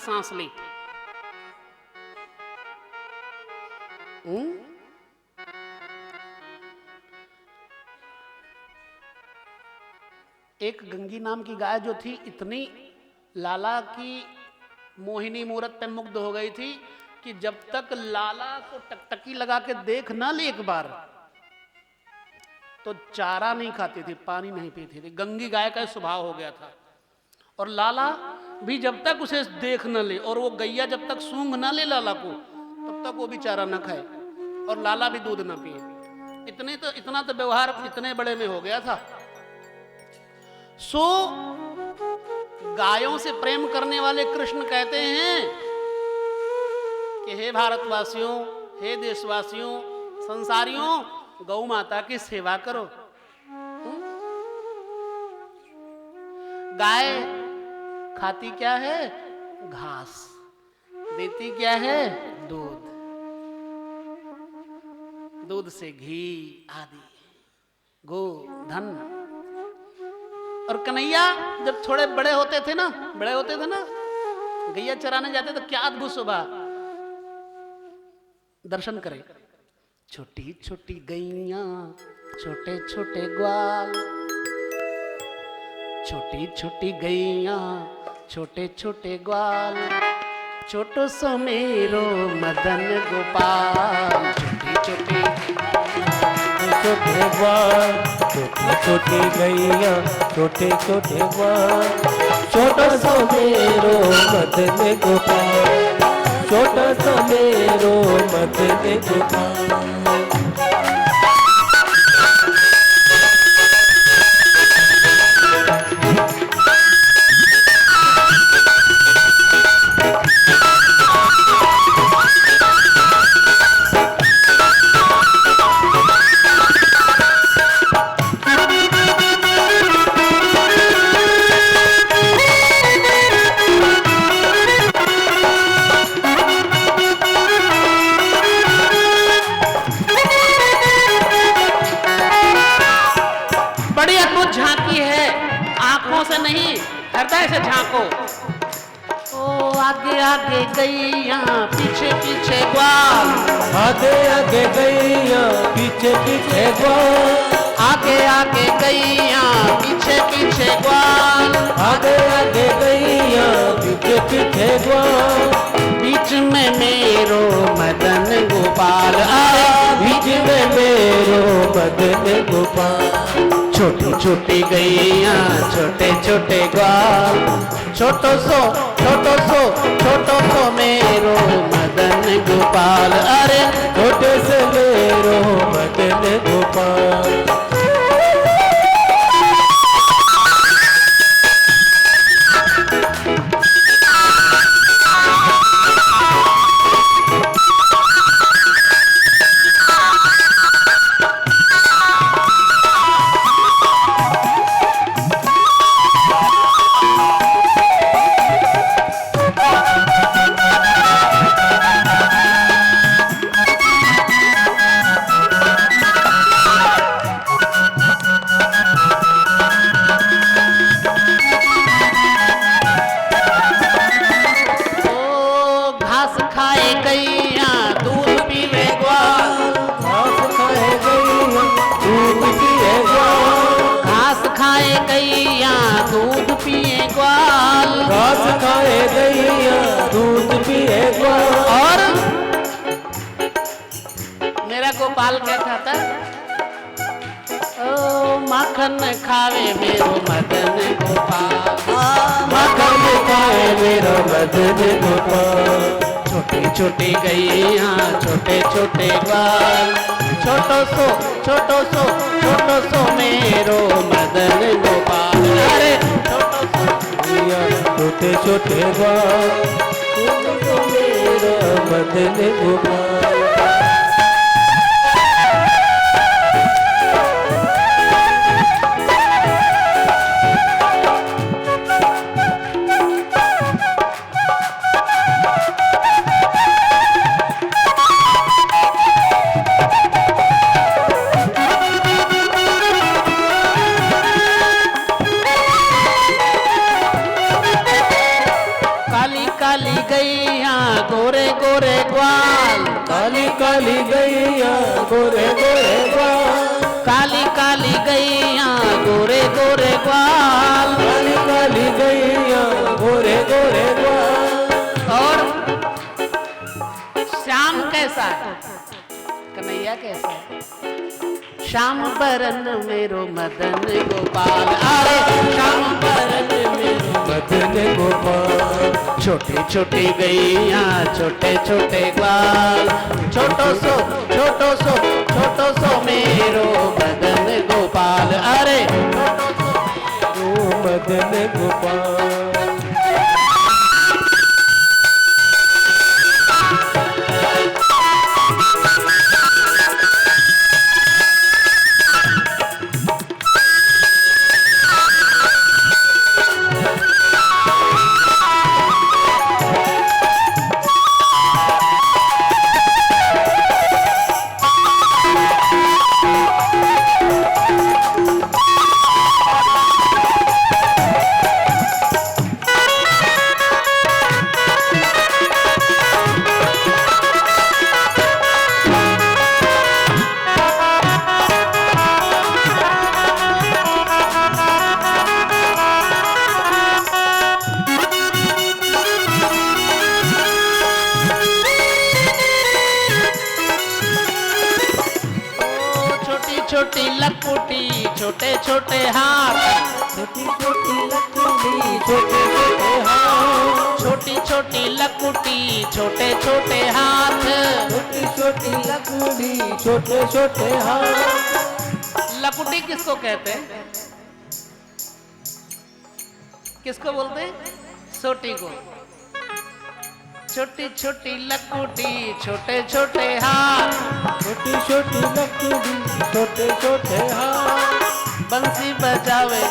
सांस ली। एक गंगी नाम की गाय जो थी, इतनी लाला की मोहिनी मूरत पे मुग्ध हो गई थी कि जब तक लाला को टकटकी लगा के देख ना ली एक बार, तो चारा नहीं खाती थी, पानी नहीं पीती थी। गंगी गाय का स्वभाव हो गया था। और लाला भी जब तक उसे देख न ले, और वो गैया जब तक सूंघ ना ले लाला को, तब तक वो भी चारा ना खाए और लाला भी दूध ना पिए। इतना तो व्यवहार इतने बड़े में हो गया था। सो गायों से प्रेम करने वाले कृष्ण कहते हैं कि हे भारतवासियों, हे देशवासियों, संसारियों, गौ माता की सेवा करो। गाय खाती क्या है? घास। देती क्या है? दूध। दूध से घी आदि, गो धन। और कन्हैया जब थोड़े बड़े होते थे ना, गैया चराने जाते तो क्या अद्भुत शोभा। दर्शन करें। छोटी छोटी गैया, छोटे छोटे ग्वाल, छोटी छोटी गैया, छोटे छोटे ग्वाल, छोटो सो मेरो मदन गोपाल। छोटी छोटी छोटे ग्वाल, छोटी छोटी गैया, छोटे छोटे ग्वाल, छोटो सो मेरो मदन गोपाल, छोटा सा मेरो मदन गोपाल। से नहीं, हृदय से झांको। ओ आगे आगे गैया, पीछे पीछे ग्वाल, आगे आगे गैया, पीछे पीछे ग्वाल, आगे आगे गैया, पीछे पीछे ग्वाल, आगे आगे गैया, पीछे पीछे ग्वाल, बीच में मेरो मदन गोपाल, बीच में मेरो मदन गोपाल। छोटी छोटी गैया, छोटे छोटे ग्वाल, छोटो सो मेरो मदन गोपाल। अरे छोटे से मेरो मदन गोपाल। दूध पिए ग्वाल, घास खाए गैया, दूध पिए ग्वाल। और मेरा गोपाल क्या खाता? ओ माखन खावे मेरो मदन गोपाल, माखन खाए मेरो मदन गोपाल। छोटी छोटी गैया, छोटे छोटे ग्वाल, छोटो सो मेरो मदन गोपाल। अरे छोटे छोटे ग्वाल, छोटो सो मेरो मदन गोपाल। काली गैया गोरे गोरे ग्वाल, काली काली गैया गोरे गोरे ग्वाल, काली काली गैया गोरे गोरे ग्वाल, काली काली गैया गोरे गोरे ग्वाल। और श्याम कैसा है, कन्हैया कैसा है? श्याम बरन मेरो मदन गोपाल, अरे श्याम बरन मेरो मदन गोपाल। छोटी छोटी गैया छोटे छोटे ग्वाल, छोटो सो छोटो सो मेरो मदन गोपाल, अरे ओ मदन गोपाल। छोटी लकुटी छोटे छोटे हाथ, छोटी छोटी लकड़ी छोटे छोटे हाथ, छोटी छोटी लकुटी छोटे छोटे हाथ, छोटी छोटी लकड़ी छोटे छोटे हाथ। लकुटी किसको कहते हैं? किसको बोलते हैं? सोटी को। छोटी छोटी लकुटी छोटे छोटे हाथ, छोटी छोटी लकड़ी छोटे छोटे हाथ, बंसी बजावे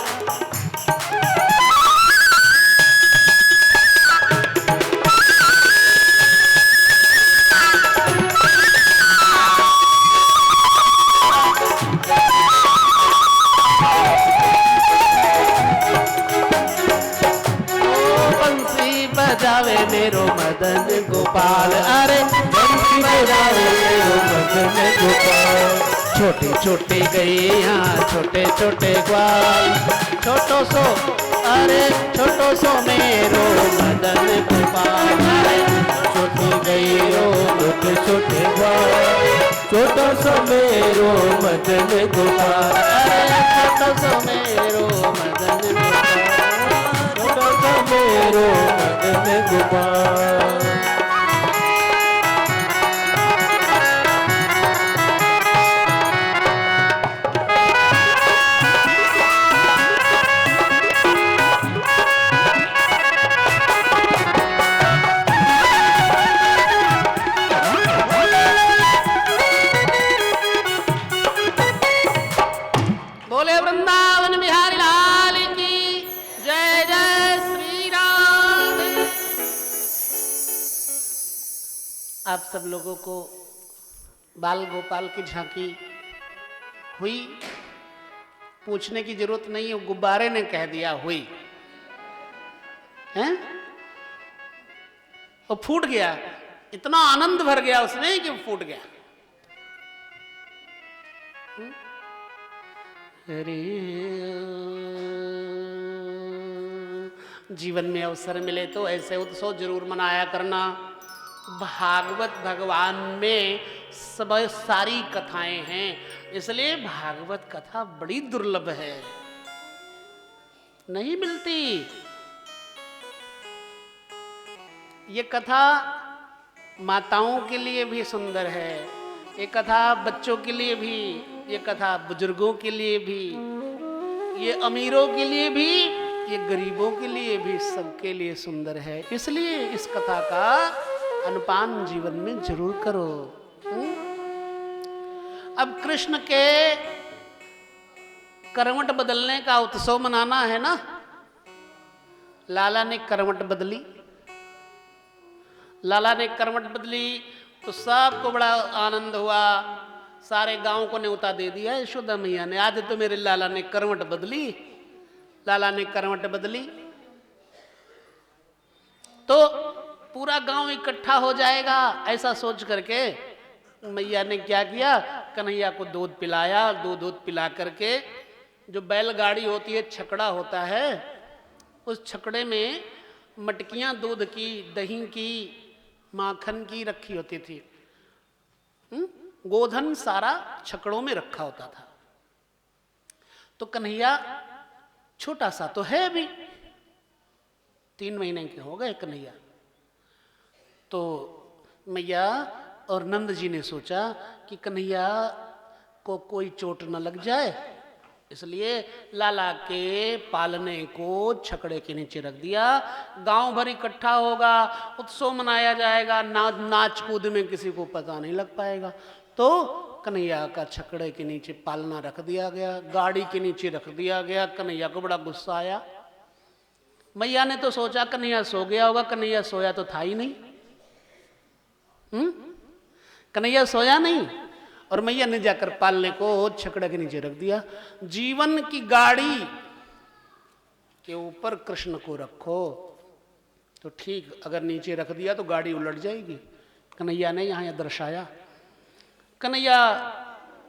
बजावे मेरो मदन गोपाल, अरे बंसी बजावे मेरो मदन गोपाल। छोटी छोटी गैया छोटे छोटे ग्वाल, छोटो सो अरे छोटो सो मेरो मदन गोपाल, अरे छोटी गैयो छोटे छोटे ग्वाल, छोटा सा मेरो मदन गोपाल। अरे छोटो सो मेरो मदन गोपाल, छोटा सा मेरो मदन गोपाल। बोले वृंदावन बिहारी लाल की जय जय श्री राम। आप सब लोगों को बाल गोपाल की झांकी हुई, पूछने की जरूरत नहीं है, गुब्बारे ने कह दिया हुई हैं, और फूट गया, इतना आनंद भर गया उसमें कि फूट गया। अरे जीवन में अवसर मिले तो ऐसे उत्सव जरूर मनाया करना। भागवत भगवान में सब सारी कथाएं हैं, इसलिए भागवत कथा बड़ी दुर्लभ है, नहीं मिलती। ये कथा माताओं के लिए भी सुंदर है, ये कथा बच्चों के लिए भी, ये कथा बुजुर्गों के लिए भी, ये अमीरों के लिए भी, ये गरीबों के लिए भी, सबके लिए सुंदर है। इसलिए इस कथा का अनुपान जीवन में जरूर करो। अब कृष्ण के करवट बदलने का उत्सव मनाना है ना। लाला ने करवट बदली, लाला ने करवट बदली तो सबको बड़ा आनंद हुआ, सारे गांव को न्योता दे दिया यशोदा मैया ने, आज तो मेरे लाला ने करवट बदली। लाला ने करवट बदली तो पूरा गांव इकट्ठा हो जाएगा, ऐसा सोच करके मैया ने क्या किया, कन्हैया को दूध पिलाया। दूध पिला करके जो बैलगाड़ी होती है, छकड़ा होता है, उस छकड़े में मटकियां दूध की, दही की, माखन की रखी होती थी। गोधन सारा छकड़ों में रखा होता था। तो कन्हैया छोटा सा तो है अभी, 3 महीने के हो गए कन्हैया। तो मैया और नंद जी ने सोचा कि कन्हैया को कोई चोट न लग जाए, इसलिए लाला के पालने को छकड़े के नीचे रख दिया। गांव भर इकट्ठा होगा, उत्सव मनाया जाएगा, नाच कूद में किसी को पता नहीं लग पाएगा। तो कन्हैया का छकड़े के नीचे पालना रख दिया गया, गाड़ी के नीचे रख दिया गया। कन्हैया को बड़ा गुस्सा आया। मैया ने तो सोचा कन्हैया सो गया होगा, कन्हैया सोया तो था ही नहीं। कन्हैया सोया नहीं, और मैया ने जाकर पालने को छकड़े के नीचे रख दिया। जीवन की गाड़ी के ऊपर कृष्ण को रखो तो ठीक, अगर नीचे रख दिया तो गाड़ी उलट जाएगी। कन्हैया ने यहाँ दर्शाया। कन्हैया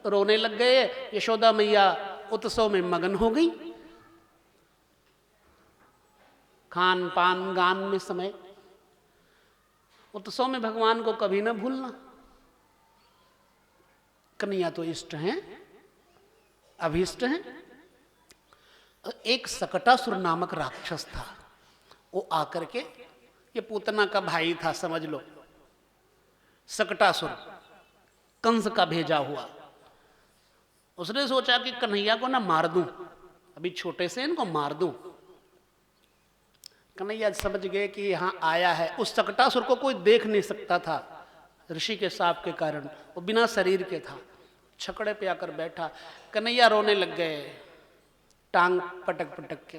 रोने लग गए, यशोदा मैया उत्सव में मगन हो गई, खान पान गान में समय। उत्सव में भगवान को कभी ना भूलना। कन्हैया तो इष्ट हैं, अभीष्ट हैं। एक सकटासुर नामक राक्षस था, वो आकर के, ये पूतना का भाई था समझ लो, सकटासुर, कंस का भेजा हुआ। उसने सोचा कि कन्हैया को ना मार दूं, अभी छोटे से इनको मार दूं। कन्हैया समझ गए कि यहाँ आया है। उस सकटासुर को कोई देख नहीं सकता था ऋषि के शाप के कारण, वो बिना शरीर के था। छकड़े पे आकर बैठा, कन्हैया रोने लग गए, टांग पटक पटक के।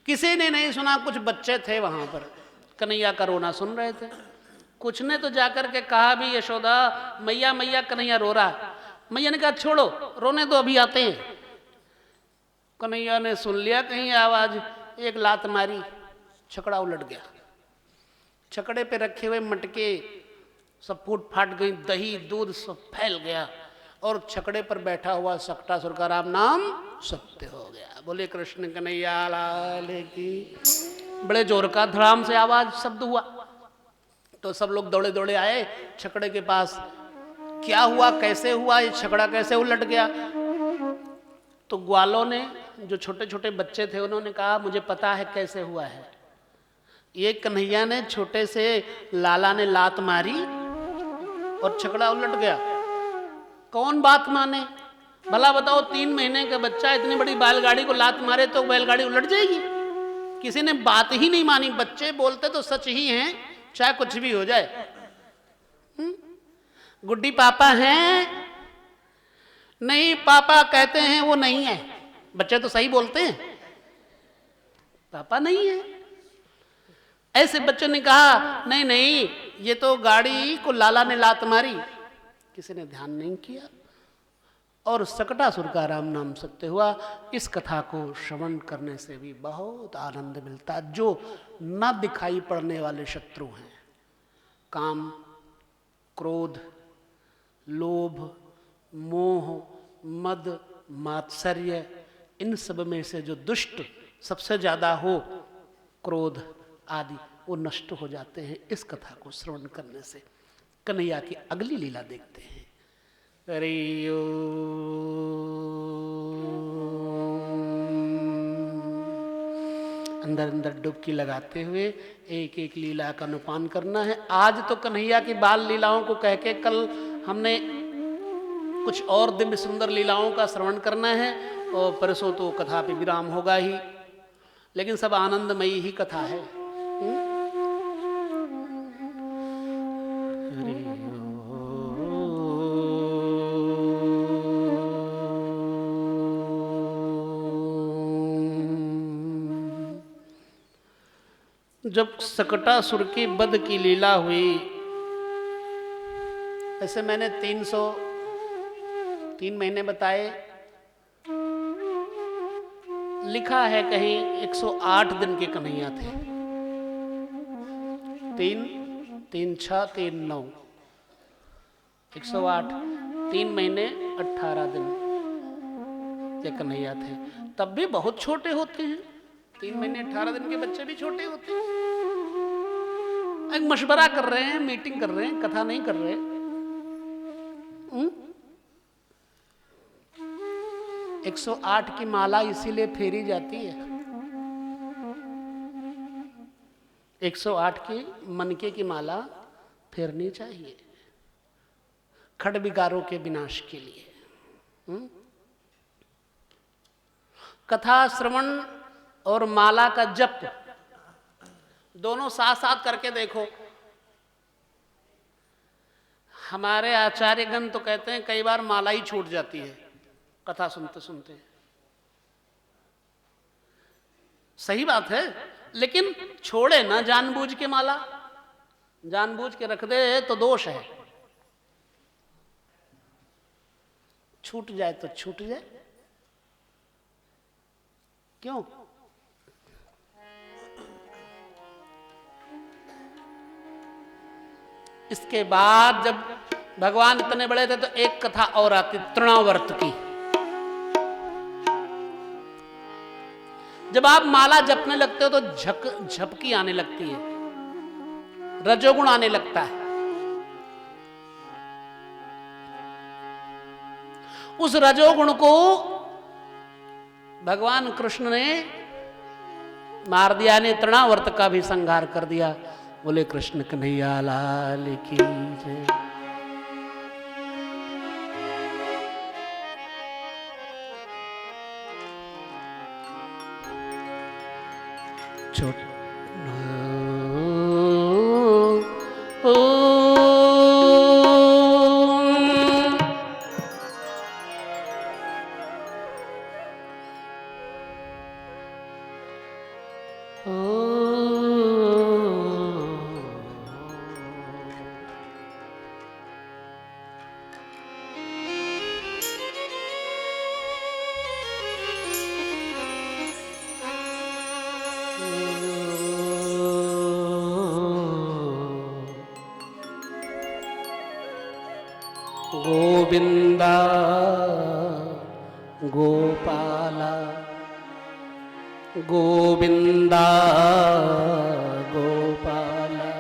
किसी ने नहीं सुना, कुछ बच्चे थे वहां पर, कन्हैया का रोना सुन रहे थे। कुछ ने तो जाकर के कहा भी, यशोदा मैया मैया कन्हैया रो रहा है। मैया ने कहा छोड़ो, रोने तो अभी आते हैं। कन्हैया ने सुन लिया कहीं आवाज, एक लात मारी, छकड़ा उलट गया। छकड़े पे रखे हुए मटके सब फूट फाट गई, दही दूध सब फैल गया, और छकड़े पर बैठा हुआ सकटासुर का राम नाम सत्य हो गया। बोले कृष्ण कन्हैया लाल की। बड़े जोर का धड़ाम से आवाज शब्द हुआ, तो सब लोग दौड़े दौड़े आए छकड़े के पास। क्या हुआ, कैसे हुआ, ये छकड़ा कैसे उलट गया? तो ग्वालों ने, जो छोटे छोटे बच्चे थे, उन्होंने कहा मुझे पता है कैसे हुआ है। ये कन्हैया ने, छोटे से लाला ने लात मारी और छकड़ा उलट गया। कौन बात माने? भला बताओ, 3 महीने का बच्चा इतनी बड़ी बैलगाड़ी को लात मारे तो बैलगाड़ी उलट जाएगी? किसी ने बात ही नहीं मानी। बच्चे बोलते तो सच ही हैं, चाहे कुछ भी हो जाए। गुड्डी पापा हैं? नहीं, पापा कहते हैं वो नहीं है। बच्चे तो सही बोलते हैं, पापा नहीं है। ऐसे बच्चों ने कहा नहीं नहीं, ये तो गाड़ी को लाला ने लात मारी। किसी ने ध्यान नहीं किया, और सकटासुर का राम नाम सत्य हुआ। इस कथा को श्रवण करने से भी बहुत आनंद मिलता। जो न दिखाई पड़ने वाले शत्रु हैं, काम, क्रोध, लोभ, मोह, मद, मात्सर्य, इन सब में से जो दुष्ट सबसे ज्यादा हो, क्रोध आदि, वो नष्ट हो जाते हैं इस कथा को श्रवण करने से। कन्हैया की अगली लीला देखते हैं। हरि अंदर अंदर डुबकी लगाते हुए एक एक लीला का अनुपान करना है। आज तो कन्हैया की बाल लीलाओं को कह के कल हमने कुछ और दिव्य सुंदर लीलाओं का श्रवण करना है, और परसों तो कथा पे विराम होगा ही। लेकिन सब आनंदमयी ही कथा है। जब सकटासुर की वध की लीला हुई, ऐसे मैंने 3 महीने बताए, लिखा है कहीं 108 दिन के कन्हैया थे। 3 3 6 3 9 108 3 महीने 18 दिन ये कन्हैया थे। तब भी बहुत छोटे होते हैं, 3 महीने 18 दिन के बच्चे भी छोटे होते हैं। एक मशवरा कर रहे हैं, मीटिंग कर रहे हैं, कथा नहीं कर रहे। 108 की माला इसीलिए फेरी जाती है। 108 की मनके की माला फेरनी चाहिए खड विकारों के विनाश के लिए। कथा श्रवण और माला का जप दोनों साथ साथ करके देखो। हमारे आचार्यगण तो कहते हैं कई बार माला ही छूट जाती है कथा सुनते सुनते। सही बात है, लेकिन छोड़े ना जानबूझ के माला, जानबूझ के रख दे तो दोष है। छूट जाए तो छूट जाए, क्यों? इसके बाद जब भगवान इतने बड़े थे तो एक कथा और आती तृणावर्त की। जब आप माला जपने लगते हो तो झपकी आने लगती है, रजोगुण आने लगता है। उस रजोगुण को भगवान कृष्ण ने मार दिया, ने तृणावर्त का भी संहार कर दिया। बोले कृष्ण कन्हैया लाल की जय। गोविंदा गोपाला गोविंदा गोपाला,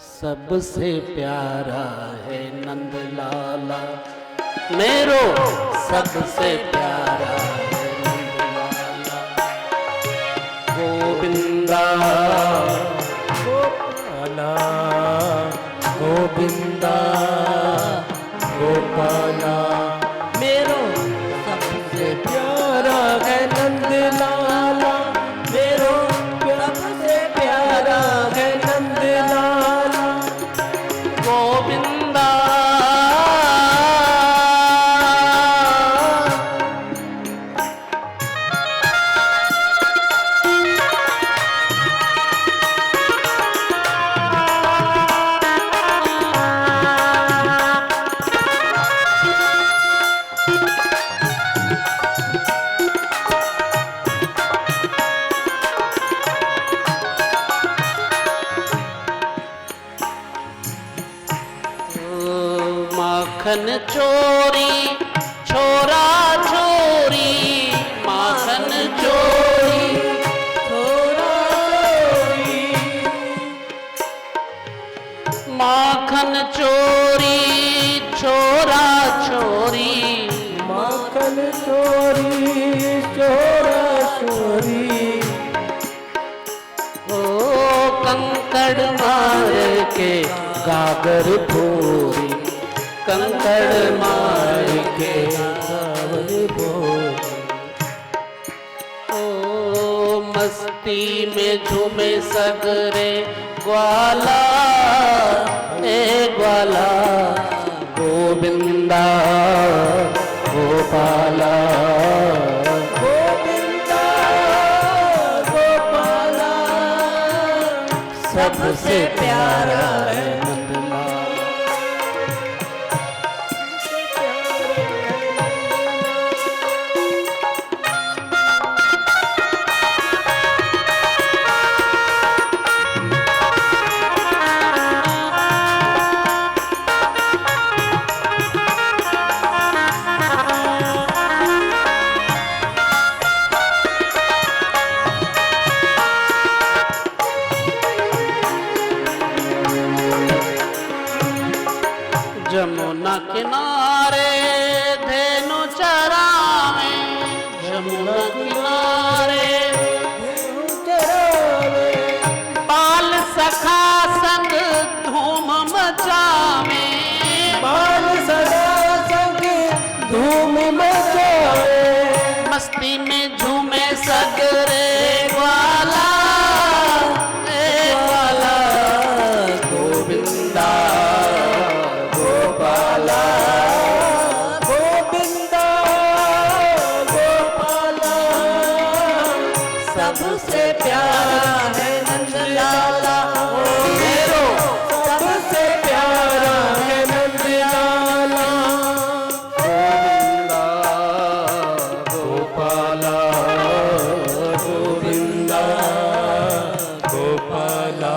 सबसे प्यारा है नंदलाला, मेरो सबसे प्यारा है नंदलाला। गोविंदा गोपाला गोविंदा गोपाला, मेरो सबसे प्यारा है नंदलाला, मेरो सबसे प्यारा है नंदलाला। गोविंदा माखन चोरी छोरा छोरी, माखन चोरी छोरा चोरी, माखन चोरी छोरा छोरी, माखन चोरी छोरा छोरी। ओ कंकड़ मार के गागर फोरी, कंकड़ मार के गागर फोरी। ओ मस्ती में झूमे सगरे ग्वाला, ए ग्वाला। गोविंदा गोपाला गोविंदा गोपाला, सबसे प्यारा है यमुना किनारे धेनु चरावे, यमुना किनारे बाल सखा संग धूम मचावे, बाल सदा संग धूम मचावे, मस्ती में झूमे सगरे ग्वाला, ग्वाला गोविंदा गोपाला, गोविंदा गोपाला, सबसे प्यारा है नंदलाला, मेरो सबसे प्यारा है नंदलाला, गोविंदा गोपाला, गोविंदा गोपाला,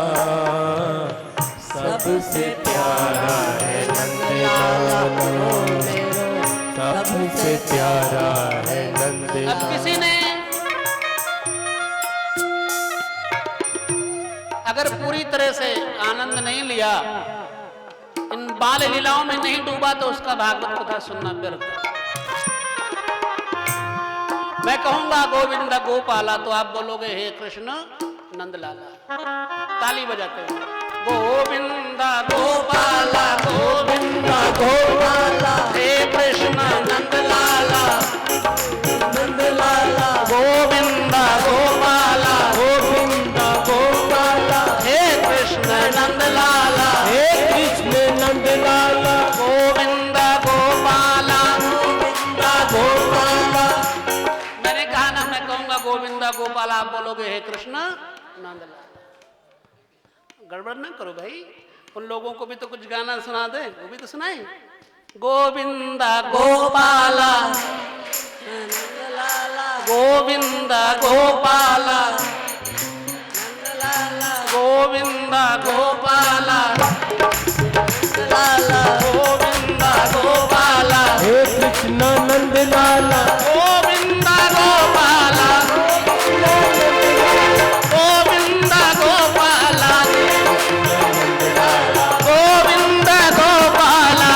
सबसे प्यारा है नंदलाला, सबसे प्यारा है नंदलाला। अब किसी ने अगर पूरी तरह से आनंद नहीं लिया, इन बाल लीलाओं में नहीं डूबा, तो उसका भागवत कथा सुनना व्यर्थ है। मैं कहूंगा गोविंदा गोपाला, तो आप बोलोगे हे कृष्ण नंदलाला। ताली बजाते हुए गोविंदा गोपाला, गोविंदा गोपाला, हे कृष्ण नंदलाला, नंदलाला, गोविंदा गोपाला, गोविंदा गोपाला, हे कृष्ण नंदलाला, हे कृष्ण नंदलाला, गोविंदा गोपाला, गोविंदा गोपाला। मैंने कहा ना, मैं कहूंगा गोविंदा गोपाला, आप बोलोगे हे कृष्ण नंदलाला। गड़बड़ ना करो भाई, उन लोगों को भी तो कुछ गाना सुना दे, वो भी तो सुनाए। गोविंदा गोपाला, गोविंदा गोपाला, गोविंदा गोपाला, गोविंदा गोपाला, हे कृष्ण नंदलाला, गोविंदा गोपाला, गोविंदा गोपाला, गोविंदा गोपाला,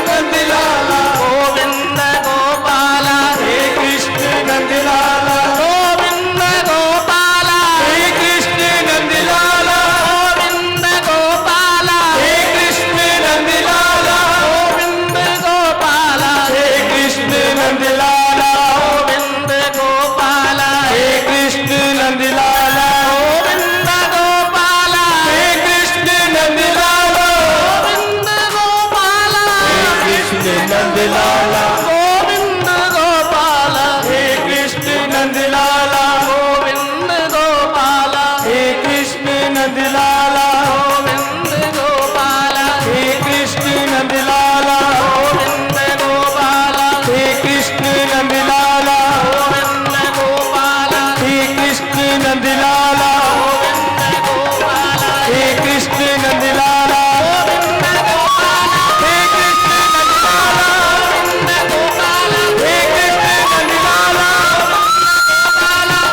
नंदलाला, गोविंदा गोपाला, हे कृष्ण नंदलाला, गोविंदा गोपाला, हे कृष्ण नंदलाला, गोविंदा गोपाला, हे कृष्ण नंदलाला, गोविंदा गोपाला, हे कृष्ण नंदलाला, गोविंदा गोपाला, हे कृष्ण नंदलाला, गोविंदा गोपाला, हे कृष्ण नंदलाला, गोविंदा गोपाला, कृष्ण नंदलाला, गोविंदा गोपाला, हे कृष्ण नंदलाला, गोविंदा गोपाला, हे कृष्ण नंदलाला, गोविंदा गोपाला, हे कृष्ण नंदलाला, गोविंदा गोपाला, हे कृष्ण नंदलाला, गोविंदा गोपाला, हे कृष्ण नंदलाला, गोपाला, हे कृष्ण नंदलाला, हे कृष्ण नंदलाला,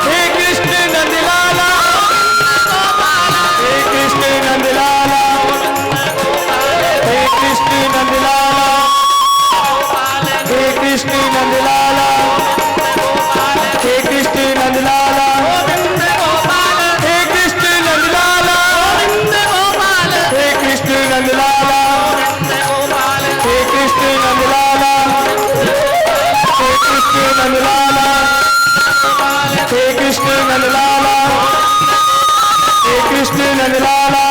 हे कृष्ण नंदलाला, हे कृष्ण नंदलाला, हे कृष्ण नंदलाला, हे कृष्ण नंदलाला, हे कृष्ण नंदलाला, हे कृष्ण नंदलाला, हे कृष्ण नंदलाला, हे कृष्ण नंदलाला, हे कृष्ण नंदलाला, हे कृष्ण नंदलाला, हे कृष्ण नंदलाला, हे कृष्ण नंदलाला,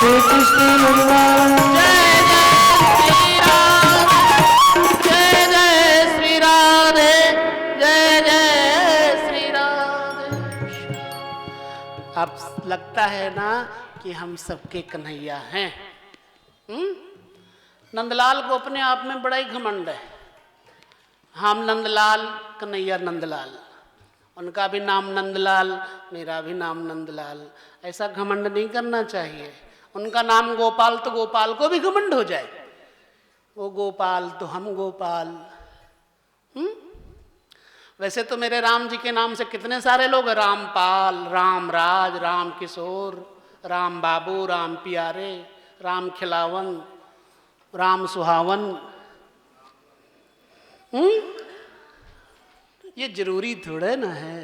हे कृष्ण नंदलाला। जय जय श्री राधे, जय जय श्री राधे। अब लगता है ना कि हम सबके कन्हैया हैं। नंदलाल को अपने आप में बड़ा ही घमंड है। हम नंदलाल, कन्हैया नंदलाल, उनका भी नाम नंदलाल, मेरा भी नाम नंदलाल। ऐसा घमंड नहीं करना चाहिए। उनका नाम गोपाल, तो गोपाल को भी घमंड हो जाए। वो गोपाल तो हम गोपाल। वैसे तो मेरे राम जी के नाम से कितने सारे लोग हैं, रामपाल, रामराज, राम किशोर, राम बाबू, राम प्यारे, राम खिलावन, राम सुहावन। ये जरूरी थोड़ा ना है।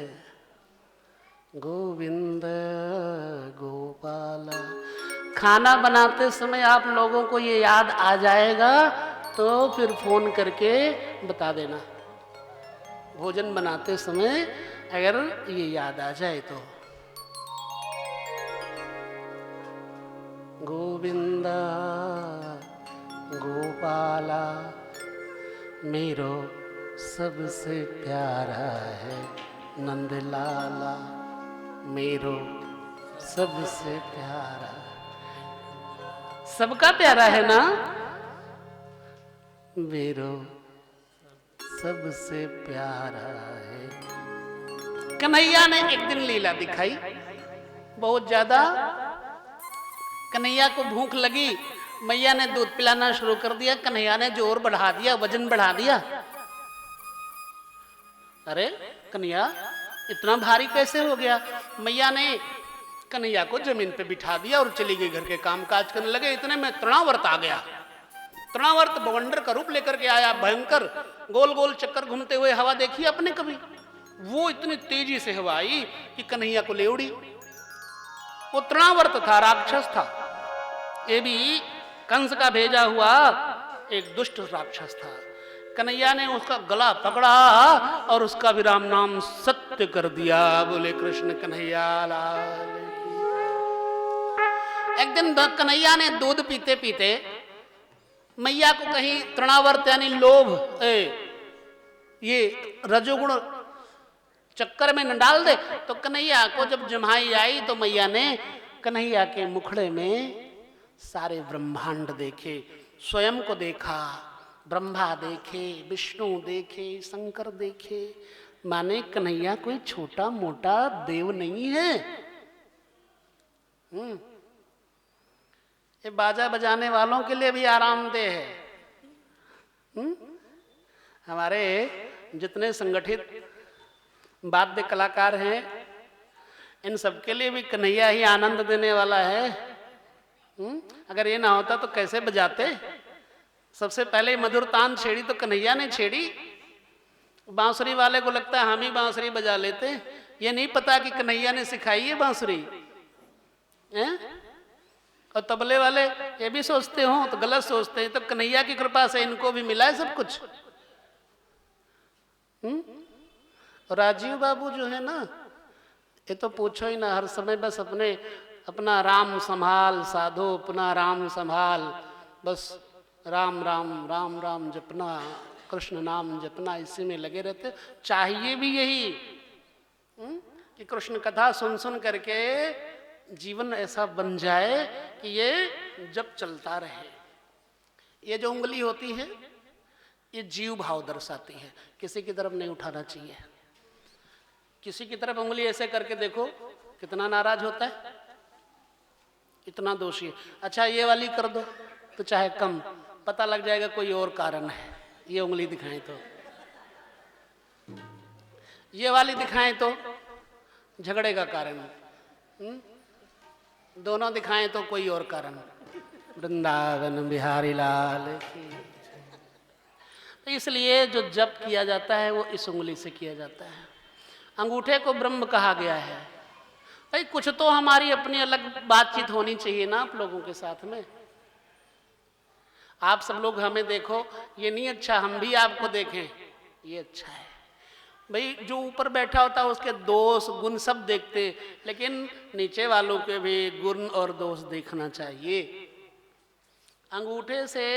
गोविंद गोपाला। खाना बनाते समय आप लोगों को ये याद आ जाएगा तो फिर फोन करके बता देना। भोजन बनाते समय अगर ये याद आ जाए तो। गोविंद गोपाला मेरो सबसे प्यारा है नंदलाला, मेरो सबसे प्यारा। सबका प्यारा है ना, मेरो सबसे प्यारा है। कन्हैया ने एक दिन लीला दिखाई, बहुत ज्यादा कन्हैया को भूख लगी, मैया ने दूध पिलाना शुरू कर दिया, कन्हैया ने जोर बढ़ा दिया, वजन बढ़ा दिया। अरे कन्हैया इतना भारी कैसे हो गया? मैया ने कन्हैया को जमीन पे बिठा दिया और चली गई घर के काम काज करने लगे। इतने में तृणावर्त आ गया। तृणावर्त बवंडर का रूप लेकर के आया, भयंकर गोल गोल चक्कर घूमते हुए। हवा देखी आपने कभी? वो इतनी तेजी से हवा आई कि कन्हैया को ले उड़ी। वो तृणावर्त था, राक्षस था। ये भी कंस का भेजा हुआ एक दुष्ट राक्षस था। कन्हैया ने उसका गला पकड़ा और उसका भी राम नाम सत्य कर दिया। बोले कृष्ण कन्हैया लाल की। एक दिन कन्हैया ने दूध पीते पीते मैया को कहीं तृणावर्त यानी लोभ, ये रजोगुण चक्कर में न डाल दे। तो कन्हैया को जब जमाई आई तो मैया ने कन्हैया के मुखड़े में सारे ब्रह्मांड देखे, स्वयं को देखा। ब्रह्मा देखे, विष्णु देखे, शंकर देखे। माने कन्हैया कोई छोटा मोटा देव नहीं है। ये बाजा बजाने वालों के लिए भी आरामदेह है। हमारे जितने संगठित वाद्य कलाकार हैं, इन सबके लिए भी कन्हैया ही आनंद देने वाला है। अगर ये ना होता तो कैसे बजाते? सबसे पहले मधुर तान छेड़ी तो कन्हैया ने छेड़ी। बांसुरी वाले को लगता है हम ही बांसुरी बजा लेते, ये नहीं पता कि कन्हैया ने सिखाई है बांसुरी। और तबले वाले ये भी सोचते हो तो गलत सोचते हैं। तो कन्हैया की कृपा से इनको भी मिला है सब कुछ। राजीव बाबू जो है ना, ये तो पूछो ही ना, हर समय बस अपना राम संभाल साधो, अपना राम संभाल, बस राम राम राम राम जपना, कृष्ण नाम जपना, इसी में लगे रहते। चाहिए भी यही कि कृष्ण कथा सुन सुन करके जीवन ऐसा बन जाए कि ये जब चलता रहे। ये जो उंगली होती है ये जीव भाव दर्शाती है, किसी की तरफ नहीं उठाना चाहिए। किसी की तरफ उंगली ऐसे करके देखो कितना नाराज होता है, इतना दोषी। अच्छा ये वाली कर दो तो चाहे कम, पता लग जाएगा कोई और कारण है। ये उंगली दिखाएं तो, ये वाली दिखाएं तो झगड़े का कारण, दोनों दिखाएं तो कोई और कारण। वृंदावन बिहारी लाल की। तो इसलिए जो जप किया जाता है वो इस उंगली से किया जाता है। अंगूठे को ब्रह्म कहा गया है। भाई कुछ तो हमारी अपनी अलग बातचीत होनी चाहिए ना आप लोगों के साथ में। आप सब लोग हमें देखो, ये नहीं अच्छा हम भी आपको देखें, ये अच्छा है। भाई जो ऊपर बैठा होता है उसके दोष गुण सब देखते, लेकिन नीचे वालों के भी गुण और दोष देखना चाहिए। अंगूठे से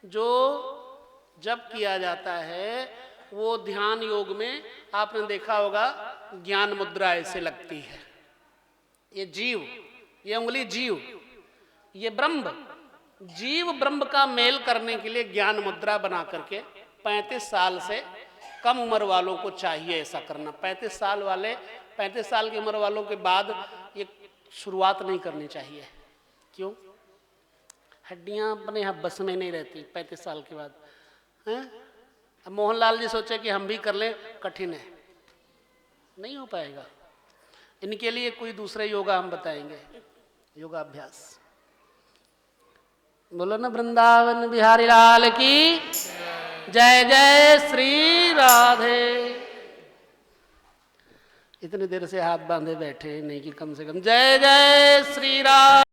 जो जप किया जाता है वो ध्यान योग में आपने देखा होगा ज्ञान मुद्रा ऐसे लगती है। ये जीव, ये उंगली जीव, ये ब्रह्म। जीव ब्रह्म का मेल करने के लिए ज्ञान मुद्रा बना करके 35 साल से कम उम्र वालों को चाहिए ऐसा करना। 35 साल वाले, 35 साल की उम्र वालों के बाद ये शुरुआत नहीं करनी चाहिए। क्यों? हड्डियां अपने यहाँ बस में नहीं रहती 35 साल के बाद। हैं? अब मोहनलाल जी सोचे कि हम भी कर लें, कठिन है, नहीं हो पाएगा। इनके लिए कोई दूसरे योगा हम बताएंगे, योगाभ्यास। बोलो ना वृंदावन बिहारी लाल की जय जय श्री राधे। इतनी देर से हाथ बांधे बैठे नहीं कि कम से कम जय जय श्री राधे।